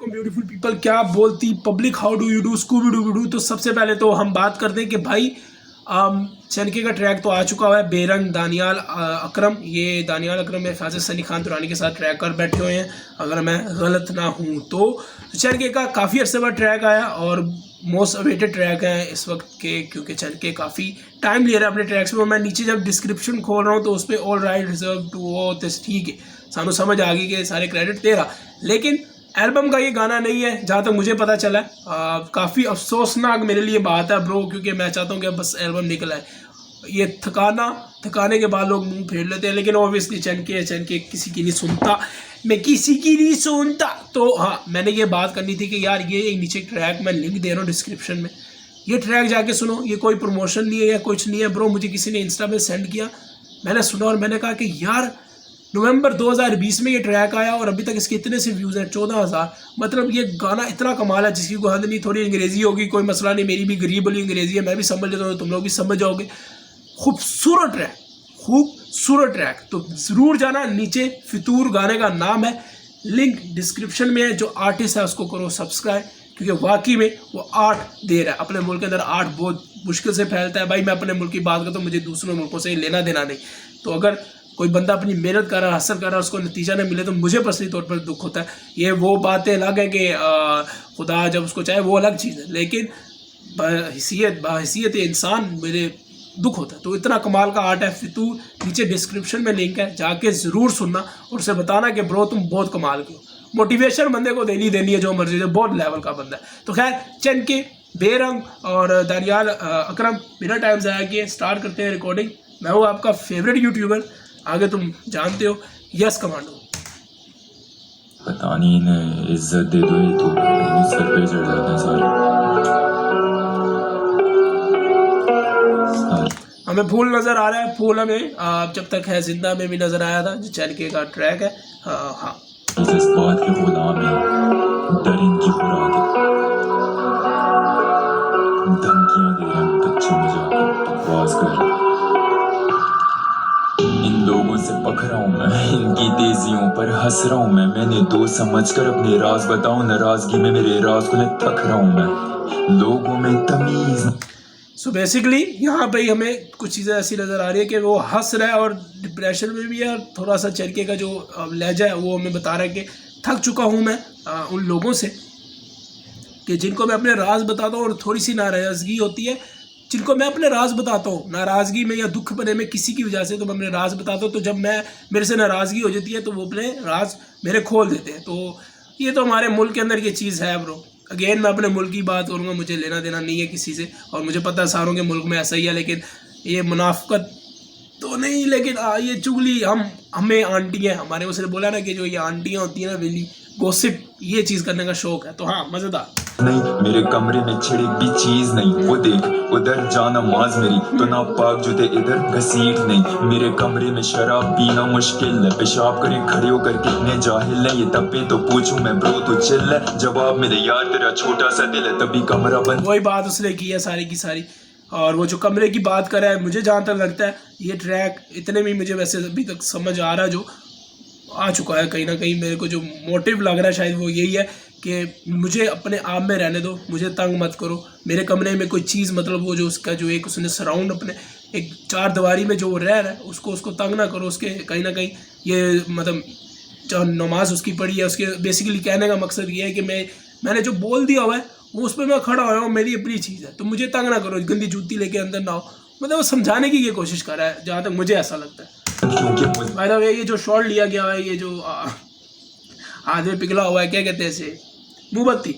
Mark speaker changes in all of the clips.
Speaker 1: Beautiful people, क्या बोलती public, how do you do, Scooby Doo do. तो सबसे पहले तो हम बात करते हैं कि भाई चनके का ट्रैक तो आ चुका हुआ है। बेरंग दानियाल अकरम, ये दानियाल अकरम मेरे ख्याल से सनी खान दुरानी के साथ ट्रैक कर बैठे हुए हैं अगर मैं गलत ना हूँ तो। चनके का काफ़ी अर्से बाद ट्रैक आया और मोस्ट अवेटेड ट्रैक है इस वक्त के, क्योंकि चनके काफ़ी टाइम ले रहा है अपने ट्रैक्स में। मैं नीचे जब डिस्क्रिप्शन खोल रहा हूँ तो उस पर ऑल राइट रिजर्व टू वो ठीक है, सानू समझ आ गई कि सारे क्रेडिट तेरा, लेकिन एल्बम का ये गाना नहीं है जहाँ तक मुझे पता चला है। काफ़ी अफसोसनाक मेरे लिए बात है ब्रो, क्योंकि मैं चाहता हूँ कि बस एल्बम निकल आए। ये थकाने के बाद लोग मुंह फेर लेते हैं, लेकिन ऑब्वियसली चनके किसी की नहीं सुनता, मैं किसी की नहीं सुनता। तो हाँ, मैंने ये बात करनी थी कि यार ये एक नीचे ट्रैक मैं लिंक दे रहा हूँ डिस्क्रिप्शन में, ये ट्रैक जाके सुनो। ये कोई प्रमोशन नहीं है या कुछ नहीं है ब्रो, मुझे किसी ने इंस्टा पे सेंड किया, मैंने सुना और मैंने कहा कि यार नवंबर 2020 में ये ट्रैक आया और अभी तक इसके इतने से व्यूज़ हैं 14,000। मतलब ये गाना इतना कमाल है जिसकी कोई हद नहीं। थोड़ी अंग्रेज़ी होगी कोई मसला नहीं, मेरी भी गरीब वाली अंग्रेज़ी है, मैं भी समझ लेता हूँ, तुम लोग भी समझ जाओगे। खूबसूरत ट्रैक, खूबसूरत ट्रैक, तो ज़रूर जाना। नीचे फितूर गाने का नाम है, लिंक डिस्क्रिप्शन में है। जो आर्टिस्ट है उसको करो सब्सक्राइब, क्योंकि वाकई में वो आर्ट दे रहा है। अपने मुल्क के अंदर आर्ट बहुत मुश्किल से फैलता है भाई। मैं अपने मुल्क की बात करता हूँ, मुझे दूसरे मुल्कों से लेना देना नहीं। तो अगर कोई बंदा अपनी मेहनत कर रहा है, हासिल कर रहा है, उसको नतीजा नहीं मिले तो मुझे पर्सनली तौर पर दुख होता है। ये वो बातें अलग है कि खुदा जब उसको चाहे, वो अलग चीज़ है, लेकिन बहैसियत इंसान मेरे दुख होता है। तो इतना कमाल का आर्ट है फितूर, नीचे डिस्क्रिप्शन में लिंक है, जाके ज़रूर सुनना और उसे बताना कि ब्रो तुम बहुत कमाल के हो। मोटिवेशन बंदे को देनी है, जो मर्जी है, बहुत लेवल का बंदा है। तो खैर, चनके, बेरंग और दानियाल अकरम बिना टाइम ज़ाया किए स्टार्ट करते हैं रिकॉर्डिंग। मैं हूँ आपका फेवरेट यूट्यूबर, आगे तुम जानते हो, यस कमांडो।
Speaker 2: पता नहीं इन्हें इज्जत दे दो, ये तो सर पे चढ़ जाते हैं सारे।
Speaker 1: हमें फूल नज़र आ रहा है, फूल हमें जब तक है जिंदा में भी नज़र आया था, जो चनके का ट्रैक है। हाँ,
Speaker 2: जज्बात के गुलाम है, डर इनकी खुराक है, धमकियां दे रहे हैं बच्चे में जाके, बकवास कर रहे हैं। इन लोगों से पक रहा हूँ मैं, इनकी तेजियों पर हंस रहा हूँ मैं। मैंने दो समझकर अपने राज बताऊं, नाराजगी में मेरे राज को थक रहा हूँ मैं। लोगों में तमीज।
Speaker 1: सो बेसिकली यहाँ पे हमें कुछ चीज़ें ऐसी नज़र आ रही है कि वो हंस रहा है और डिप्रेशन में भी है, और थोड़ा सा चनके का जो लहजा है वो हमें बता रहा है कि थक चुका हूँ मैं उन लोगों से कि जिनको मैं अपने राज बताता हूँ, और थोड़ी सी नाराज़गी होती है जिनको मैं अपने राज बताता हूँ, नाराज़गी में या दुख बने में किसी की वजह से, तो मैं अपने राज बताता हूँ। तो जब मेरे से नाराज़गी हो जाती है तो वो अपने राज मेरे खोल देते हैं। तो ये तो हमारे मुल्क के अंदर ये चीज़ है ब्रो। अगेन मैं अपने मुल्क की बात करूँगा, मुझे लेना देना नहीं है किसी से, और मुझे पता है सारों के मुल्क में ऐसा ही है, लेकिन ये मुनाफकत तो नहीं, लेकिन ये चुगली हमें आंटी है, हमारे उसने बोला ना कि जो ये आंटियाँ होती हैं ना वेली गोसिप, ये चीज़ करने का शौक है। तो हाँ, मज़ेदार।
Speaker 2: नहीं, मेरे कमरे में छिड़क भी चीज नहीं, वो देख उधर जा नमाज मेरी, तो ना पाक जूते इधर घसीट नहीं। मेरे कमरे में शराब पीना मुश्किल है, पेशाब करे खड़े होकर कितने जाहिल है। ये तब्बे तो पूछूं मैं ब्रो तो चिल है, जवाब मेरे यार तेरा छोटा सा दिल है, तभी कमरा बंद।
Speaker 1: वही बात उसने की है सारी की सारी। और वो जो कमरे की बात कर रहा है, मुझे जहाँ तक लगता है ये ट्रैक इतने में मुझे वैसे अभी तक समझ आ रहा है, जो आ चुका है कहीं ना कहीं, मेरे को जो मोटिव लग रहा है शायद वो यही है कि मुझे अपने आप में रहने दो, मुझे तंग मत करो। मेरे कमरे में कोई चीज़, मतलब वो जो उसका जो एक उसने सराउंड अपने एक चार दीवारी में जो रह रहा है उसको तंग ना करो। उसके कहीं ना कहीं ये मतलब जो नमाज उसकी पढ़ी है, उसके बेसिकली कहने का मकसद ये है कि मैंने जो बोल दिया हुआ है वो उस पर मैं खड़ा हुआ हूँ, मेरी अपनी चीज़ है, तो मुझे तंग ना करो, गंदी जूती लेके अंदर ना हो। मतलब वो समझाने की ये कोशिश कर रहा है, जहाँ तक मुझे ऐसा लगता है। भाई साहब, ये जो शॉट लिया गया है, ये जो हाथ में पिघला हुआ है, क्या कहते हैं इसे, मोमबत्ती,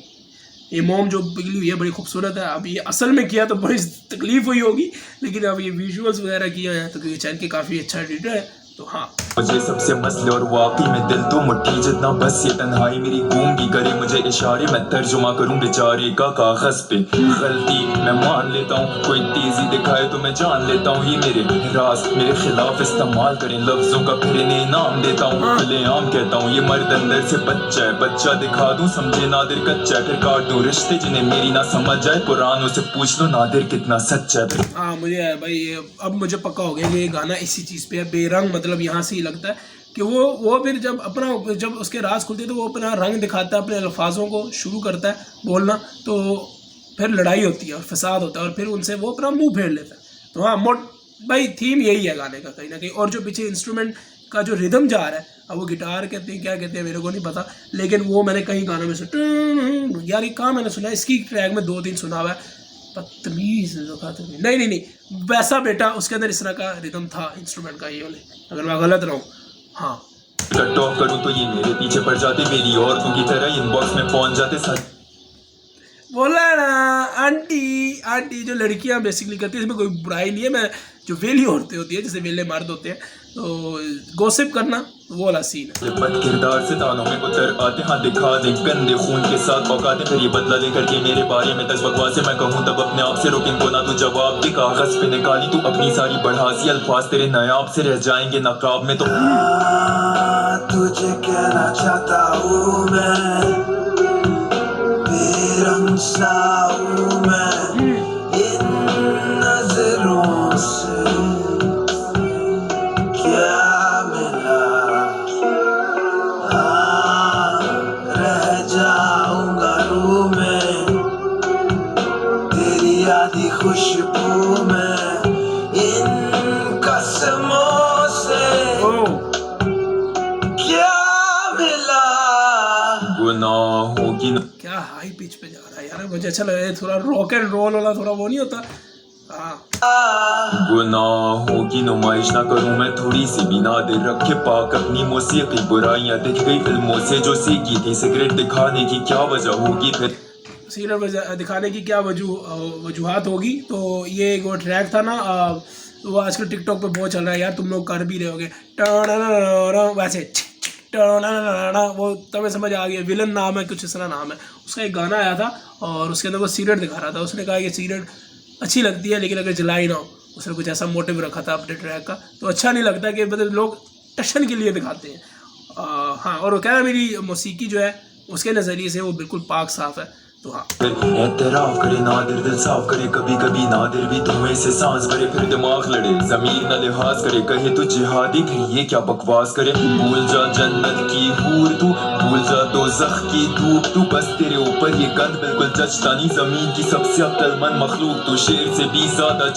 Speaker 1: ये मोम जो पिघली हुई है बड़ी खूबसूरत है। अब ये असल में किया तो बड़ी तकलीफ हुई होगी, लेकिन अब ये विजुअल्स वगैरह किए हैं तो क्योंकि चैनल के काफ़ी अच्छा एडिटर है। तो हाँ,
Speaker 2: मुझे सबसे मसले और वाकई में दिल तो मुट्ठी जितना, बस ये तन्हाई मेरी गूंगी करे मुझे इशारे, मैं तर्जुमा करूं बेचारे का कागज पे। गलती मैं मान लेता हूं, कोई तेजी दिखाए तो मैं जान लेता हूं, ये मेरे राज मेरे खिलाफ इस्तेमाल करें लफ्जों का, फिर इन्हें इनाम देता हूं। खुलेआम कहता हूं ये मर्द अंदर से बच्चा है, बच्चा दिखा दूं समझे नादिर कच्चा, फिर काट दूं रिश्ते जिन्हें मेरी ना समझ आए, पुरानों से पूछ लो नादिर कितना सच्चा है।
Speaker 1: हाँ, मुझे भाई अब मुझे पक्का हो गया ये गाना इसी चीज़ पे है। बेरंग मतलब यहाँ से ही लगता है कि वो फिर जब उसके राज खुलते हैं तो वो अपना रंग दिखाता है, अपने अल्फाजों को शुरू करता है बोलना, तो फिर लड़ाई होती है और फसाद होता है और फिर उनसे वो अपना मुंह फेर लेता है। तो हाँ भाई थीम यही है गाने का कहीं ना कहीं। और जो पीछे इंस्ट्रूमेंट का जो रिदम जा रहा है, अब वो गिटार कहते हैं क्या कहते हैं मेरे को नहीं पता, लेकिन वो मैंने कहीं गानों में सुना यार, ये कहाँ मैंने सुना है, इसकी ट्रैक में 2-3 सुना हुआ है, बदतमीज नहीं वैसा बेटा उसके अंदर इस तरह का रिदम था इंस्ट्रूमेंट का, ये वाले, अगर मैं गलत रहा हूँ। हाँ
Speaker 2: कट ऑफ करूं तो ये मेरे पीछे पड़ जाते, मेरी औरतों की तरह इनबॉक्स में पहुंच जाते। सच
Speaker 1: बोला ना, आंटी जो लड़कियां बेसिकली करती है, इसमें कोई बुराई नहीं है। मैं जो वेली औरतें होती है, जैसे वेले मर्द होते हैं, तो गॉसिप करना वो वाला सीन है।
Speaker 2: बद किरदार से तानों में उतर आते, हाँ दिखा दे गंदे खून के साथ औकाते, फिर ये बदला लेकर के मेरे बारे में 10 बकवासें मैं कहूँ तब अपने आप से रोक इनको ना तू जवाब दे। कागज पे निकाली तू अपनी सारी बढ़ासी अल्फाज, तेरे नायाब से रह जाएंगे नकाब में। तो
Speaker 3: तुझे कहना चाहता हूँ मैं, बेरंग सा हूँ मैं इन नजरों से, क्या मिला रह जाऊंगा रू में, तेरी आधी खुशबू में इन कसमों से, क्या मिला
Speaker 2: गुनाहों की
Speaker 1: क्या हाई पिच पे जा रहा है यार, मुझे अच्छा लगा, थोड़ा रॉक एंड रोल वाला थोड़ा वो नहीं होता।
Speaker 2: गुनाहों की नुमाइश ना करूं मैं थोड़ी सी भी नादिर, रखे पाक अपनी मौसीकी, बुराइयां दिख गई फिल्मों से जो सीखी थी, सिगरेट दिखाने की क्या वजह होगी, फिर
Speaker 1: सिगरेट दिखाने की क्या वजूहात होगी। तो ये एक वो ट्रैक था ना, वो आजकल टिकटॉक पे बहुत चल रहा है यार, तुम लोग कर भी रहे होगे वैसे वो तुम्हें समझ आ गया, विलन नाम है कुछ इस तरह नाम है उसका, एक गाना आया था और उसके अंदर वो सिगरेट दिखा रहा था। उसने कहा कि सिगरेट अच्छी लगती है लेकिन अगर जलाई ना हो, उसने कुछ ऐसा मोटिव रखा था अपने ट्रैक का। तो अच्छा नहीं लगता कि मतलब लोग टशन के लिए दिखाते हैं। हाँ, और वो कह रहा है मेरी मौसीकी जो है उसके नज़रिए से वो बिल्कुल पाक साफ है। तो हाँ,
Speaker 2: एतराफ करे नादिर दिल साफ करे, कभी कभी नादिर भी धुएं से सांस भरे, फिर दिमाग लड़े जमीर न लिहाज करे, कहे तू जिहादी फिर ये क्या बकवास करे। भूल जा जन्नत की हूर तू, भूल जा दोज़ख की धूप तू, बस तेरे ऊपर ये गंद बिल्कुल जचता नहीं, जमीन की सबसे अक्लमंद मखलूक तू, शेर से भी ज्यादा।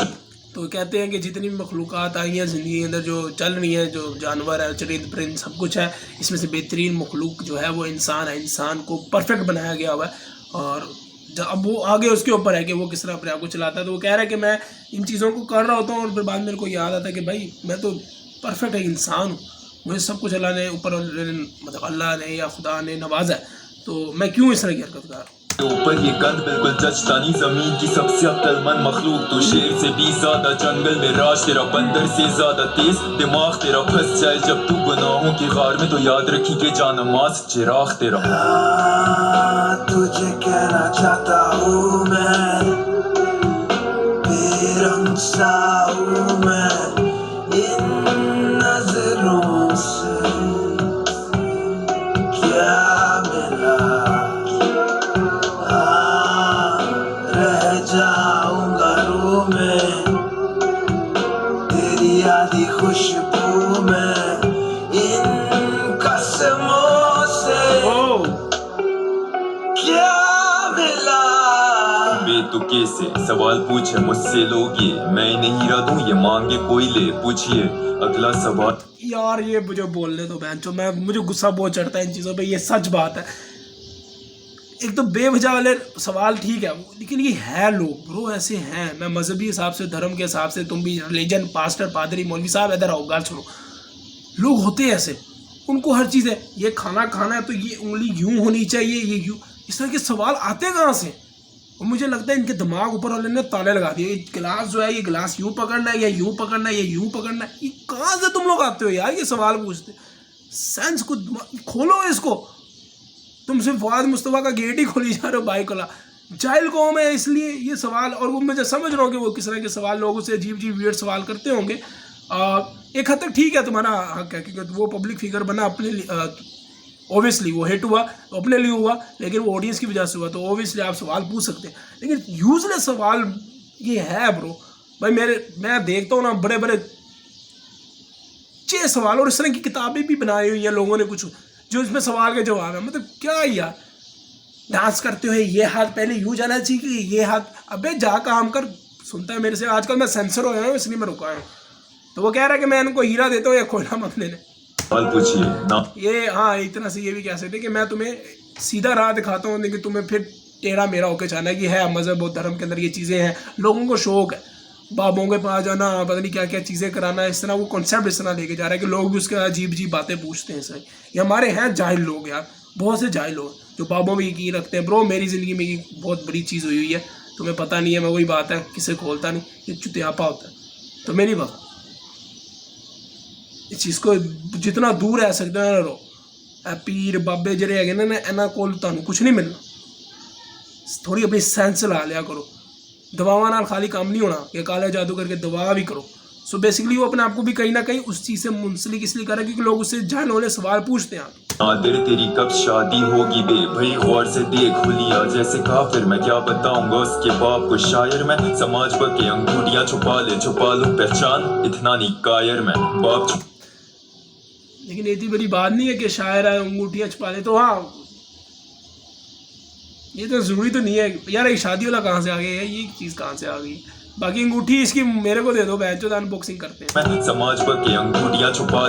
Speaker 1: तो कहते हैं कि जितनी भी मखलूक़ात आई हैं ज़िंदगी के अंदर जो चल रही हैं, जो जानवर है, चरिंद परिंद सब कुछ है, इसमें से बेहतरीन मखलूक जो है वो इंसान है। इंसान को परफेक्ट बनाया गया हुआ है और अब वो आगे उसके ऊपर है कि वो किस तरह अपने आप को चलाता है। तो वो कह रहा है कि मैं इन चीज़ों को कर रहा होता हूँ और फिर बाद में मेरे को याद आता है कि भाई मैं तो परफेक्ट एक इंसान हूँ, मुझे सब कुछ अल्लाह ने ऊपर मतलब अल्लाह ने या खुदा ने नवाजा है, तो मैं क्यों इस तरह की हरकत कर रहा हूँ।
Speaker 2: ऊपर ये गंद बिल्कुल जचता नहीं, जमीन की सबसे अक्लमंद मखलूक तू, शेर से भी ज्यादा जंगल में राज तेरा, बंदर से ज्यादा तेज दिमाग तेरा, फंस जाए जब तू गुनाहों के गार में तो याद रखी के जानमाज चिराग तेरा।
Speaker 3: तुझे कहना चाहता हूँ मैं, बेरंग सा हूँ मैं इन नजरों से, क्या मिला रह जाऊंगा रू में, तेरी आधी खुशबू में इन कसमों से, क्या मिला।
Speaker 2: बेतुके से सवाल पूछे मुझसे लोग ये, मैं नहीं रहा दूं ये मांगे कोई ले, पूछिए अगला सवाल।
Speaker 1: यार ये मुझे बोलने दो बहन चो, मुझे गुस्सा बहुत चढ़ता है इन चीज़ों पे। ये सच बात है, एक तो बेवजह वाले सवाल ठीक है, लेकिन ये है लोग ब्रो ऐसे हैं। मैं मजहबी हिसाब से, धर्म के हिसाब से, तुम भी रिलीजन, पास्टर, पादरी, मौलवी साहब इधर आओ गाल सुनो, लोग होते हैं ऐसे, उनको हर चीज़ है, ये खाना खाना है तो ये उंगली यूं होनी चाहिए, ये यूं, इस तरह के सवाल आते कहाँ से। और मुझे लगता है इनके दिमाग ऊपर वाले ने ताले लगा दिए। ये गिलास जो है, ये गिलास यूं पकड़ना है या यूं पकड़ना है या यूं पकड़ना है, ये कहाँ से तुम लोग आते हो यार ये सवाल पूछते। सेंस को खोलो इसको, तुम सिर्फ फवाद मुस्तफ़ा का गेट ही खोली जा रहे हो भाई कोला। जाहिल कौम है इसलिए ये सवाल, और वो मुझे समझ रहा हूँ कि वो किस तरह के सवाल लोगों से अजीब अजीब वियर्ड सवाल करते होंगे। एक हद तक ठीक है, तुम्हारा हक है, क्योंकि वो पब्लिक फिगर बना अपने लिए, ओबियसली वो हिट हुआ तो अपने लिए हुआ, लेकिन वो ऑडियंस की वजह से हुआ, तो ओबियसली आप सवाल पूछ सकते हैं। लेकिन यूजलेस सवाल ये है ब्रो भाई। मैं देखता हूँ ना बड़े बड़े सच्चे सवाल, और इस तरह की किताबें भी बनाई हुई हैं लोगों ने कुछ, जो इसमें सवाल के जवाब है। मतलब क्या यार, डांस करते हुए ये हाथ पहले यूँ जाना चाहिए कि ये हाथ, अबे जा काम कर। सुनता है मेरे से, आजकल मैं सेंसर हो गया हूँ इसलिए मैं रुका हूँ। तो वो कह रहा है कि मैं इनको हीरा देता हूँ या कोयला मत लेने।
Speaker 2: पूछिए ना।
Speaker 1: ये हाँ, इतना से ये भी कह सकते कि मैं तुम्हें सीधा राह दिखाता हूँ, लेकिन तुम्हें फिर टेढ़ा मेरा होकर जाना है कि है मज़हब और धर्म के अंदर ये चीज़ें हैं। लोगों को शौक है बाबों के पास जाना, पता नहीं क्या क्या चीज़ें कराना, इस तरह वो कॉन्सेप्ट इस तरह लेके जा रहा है कि लोग भी उसके अजीब अजीब बातें पूछते हैं। सही, ये हमारे हैं जाहिल लोग यार, बहुत से जाहिल लोग जो बाबों में यकीन रखते हैं। ब्रो मेरी ज़िंदगी में ये बहुत बड़ी चीज़ हुई हुई है, तुम्हें पता नहीं है। मैं वही बात है, किसे खोलता नहीं, ये चुतियापा होता है, तुम्हें नहीं पता। इस चीज़ को जितना दूर रह सकते हैं रहो। पीर बाबे जरे है ना इन्हों को तुहानू कुछ नहीं मिलना। थोड़ी अपनी सेंस ला लिया करो। दवावां नाल खाली काम नहीं होना कि काला जादू करके दवा भी करो। सो बेसिकली वो अपने आप को भी कहीं ना कहीं उस चीज़ से मुंसलिक इसलिए कर रहा है क्योंकि लोग उससे जान वाले सवाल पूछते हैं।
Speaker 2: नादिर तेरी कब शादी होगी बे भाई, गौर से देख हुलिया जैसे काफिर, मैं क्या बताऊंगा उसके बाप को शायर मैं। समाज पर के अंगूठियां छुपा लूं पहचान, इतना नहीं कायर मैं बाप।
Speaker 1: लेकिन इतनी बड़ी बात नहीं है कि शायर है अंगूठियाँ छुपा ले। तो हाँ, ये तो ज़रूरी तो नहीं है यार। ये शादी वाला कहाँ से आ गया है, ये चीज़ कहाँ से आ गई। बाकी अंगूठी इसकी मेरे को दे दो, बैच जो अनबॉक्सिंग करते हैं।
Speaker 2: मैं समाज पर के अंगूठियां छुपा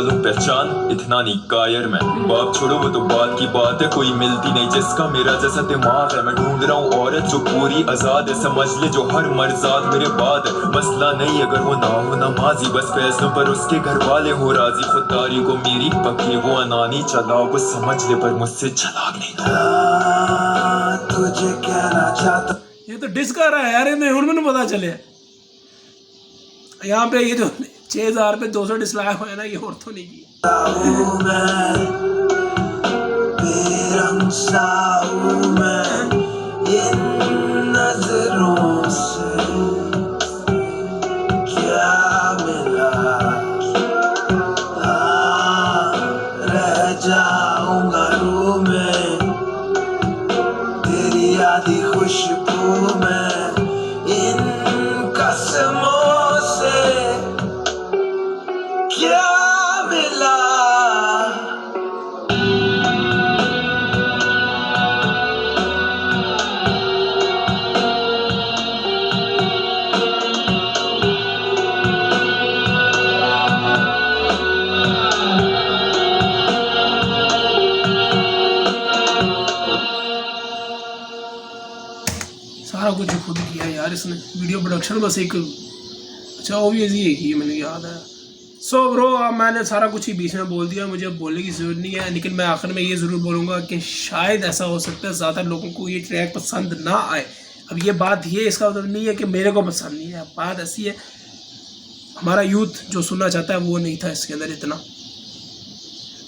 Speaker 2: लूं पहचान, इतना नहीं कायर मैं बाप। छोड़ो वो तो बात की बात है, कोई मिलती नहीं जिसका मेरा जैसा दिमाग है। मैं ढूंढ रहा हूँ औरत जो पूरी आजाद है, समझ ले जो हर मर्जाद मेरे बाद है। मसला नहीं अगर वो ना हो नमाजी, बस फैसलों पर उसके घर वाले हो राजी। खुददारी को मेरी पक्के वो अनानी चलाओ, वो समझ ले पर मुझसे चलाक नहीं।
Speaker 3: तुझे कहना चाहता
Speaker 1: ये तो डिस कर रहा है यार, इन्हें और मैंने पता चले। यहाँ पे ये जो 6000 पे 200 डिसलाइक हुआ है ना, ये और तो नहीं की।
Speaker 3: हूँ मैं, बेरंग सा हूँ मैं इन नजरों से, क्या मिला हाँ, रह जाऊंगा रू में तेरी आधी खुशबू में, इन कसमों से क्या मिला।
Speaker 1: सारा कुछ खुद किया यार इसने। वीडियो प्रोडक्शन बस एक अच्छा ऑब्वियस ही है, मैंने याद है। सो ब्रो अब मैंने सारा कुछ ही बीच में बोल दिया, मुझे बोलने की ज़रूरत नहीं है। लेकिन मैं आखिर में ये ज़रूर बोलूँगा कि शायद ऐसा हो सकता है ज़्यादा लोगों को ये ट्रैक पसंद ना आए। अब ये बात ये इसका मतलब नहीं है कि मेरे को पसंद नहीं है। बात ऐसी है, हमारा यूथ जो सुनना चाहता है वो नहीं था इसके अंदर इतना।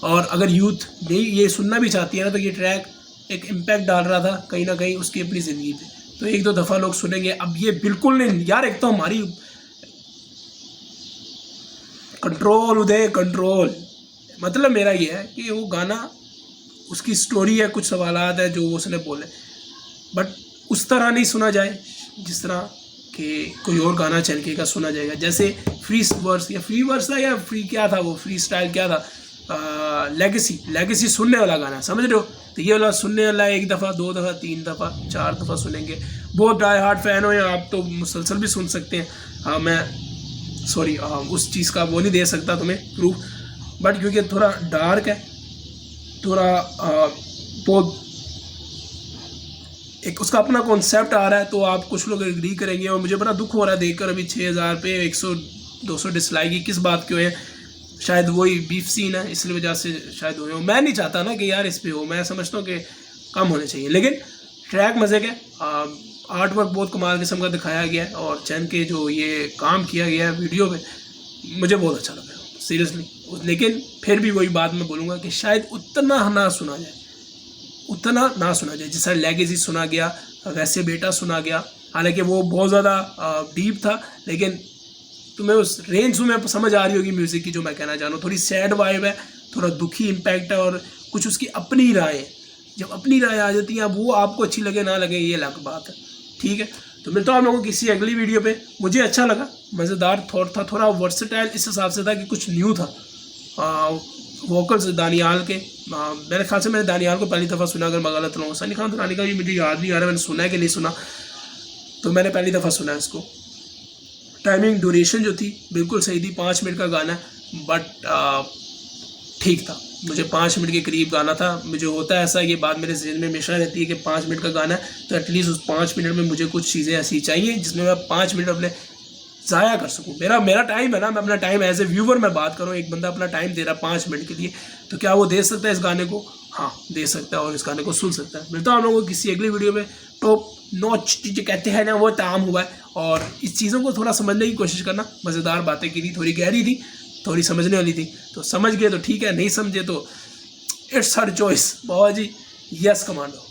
Speaker 1: और अगर यूथ नहीं ये सुनना भी चाहती है ना, तो ये ट्रैक एक इम्पैक्ट डाल रहा था कहीं ना कहीं उसकी अपनी ज़िंदगी पे। तो एक दो दफ़ा लोग सुनेंगे। अब ये बिल्कुल नहीं यार, एक तो हमारी कंट्रोल उदय कंट्रोल, मतलब मेरा ये है कि वो गाना उसकी स्टोरी है, कुछ सवालात है जो उसने बोले, बट उस तरह नहीं सुना जाए जिस तरह कि कोई और गाना चनके का सुना जाएगा। जैसे फ्री वर्स था या फ्री क्या था वो, फ्री स्टाइल क्या था, लेगेसी सुनने वाला गाना, समझ रहे हो। तो ये वाला सुनने वाला एक दफ़ा 2 दफ़ा 3 दफ़ा 4 दफ़ा सुनेंगे। बहुत डाई हार्ड फैन हो या आप तो मुसलसल भी सुन सकते हैं। हाँ मैं सॉरी उस चीज़ का वो नहीं दे सकता तुम्हें प्रूफ, बट क्योंकि थोड़ा डार्क है, थोड़ा बहुत एक उसका अपना कॉन्सेप्ट आ रहा है, तो आप कुछ लोग एग्री करेंगे। और मुझे बड़ा दुख हो रहा है देखकर अभी 6000 पे 100-200 डिसलाइक ही किस बात के हुए। शायद वही बीफ सीन है, इसलिए वजह से शायद हुए हो। मैं नहीं चाहता ना कि यार इस पे हो, मैं समझता हूँ कि कम होने चाहिए। लेकिन ट्रैक मज़े के, आर्ट वर्क बहुत कमाल किस्म का दिखाया गया है, और चैन के जो ये काम किया गया है वीडियो पे मुझे बहुत अच्छा लगा सीरियसली। लेकिन फिर भी वही बात मैं बोलूँगा कि शायद उतना ना सुना जाए जिस तरह लेगेसी सुना गया, वैसे बेटा सुना गया। हालांकि वो बहुत ज़्यादा डीप था, लेकिन तुम्हें उस रेंज में समझ आ रही होगी म्यूज़िक की जो मैं कहना चाह रहा हूँ। थोड़ी सैड वाइब है, थोड़ा दुखी इम्पैक्ट है, और कुछ उसकी अपनी राय है। जब अपनी राय आ जाती है, अब वो आपको अच्छी लगे ना लगे ये अलग बात है, ठीक है। तो मिलता हूँ आप लोगों को किसी अगली वीडियो पे। मुझे अच्छा लगा, मज़ेदार था, थोड़ा वर्सेटाइल इस हिसाब से था कि कुछ न्यू था। वोकल्स दानियाल के, मेरे ख्याल से मैंने दानियाल को पहली दफ़ा सुना, अगर मैं गलत ना हूँ। सनी खान दुरानी का भी मुझे याद नहीं आ रहा मैंने सुना है कि नहीं सुना, तो मैंने पहली दफ़ा सुना है इसको। टाइमिंग ड्यूरेशन जो थी बिल्कुल सही थी, 5 मिनट का गाना, बट ठीक था। मुझे 5 मिनट के करीब गाना था। मुझे होता है ऐसा, ये बात मेरे जहन में हमेशा रहती है कि 5 मिनट का गाना है तो एटलीस्ट उस 5 मिनट में मुझे कुछ चीज़ें ऐसी चाहिए जिसमें मैं 5 मिनट अपने ज़ाया कर सकूं। मेरा टाइम है ना, मैं अपना टाइम एज ए व्यूवर मैं बात करूं, एक बंदा अपना टाइम दे रहा है 5 मिनट के लिए, तो क्या वो दे सकता है इस गाने को? हाँ, दे सकता है और इस गाने को सुन सकता है। मिलता हूं आप लोगों को किसी अगली वीडियो में। टॉप नॉच जो कहते हैं ना, वो ताम हुआ है। और इस चीज़ों को थोड़ा समझने की कोशिश करना, मज़ेदार बातें की थी, थोड़ी गहरी थी, थोड़ी समझने वाली थी, तो समझ गए तो ठीक है, नहीं समझे तो इट्स हर चॉइस। बाबा जी, यस कमांडो।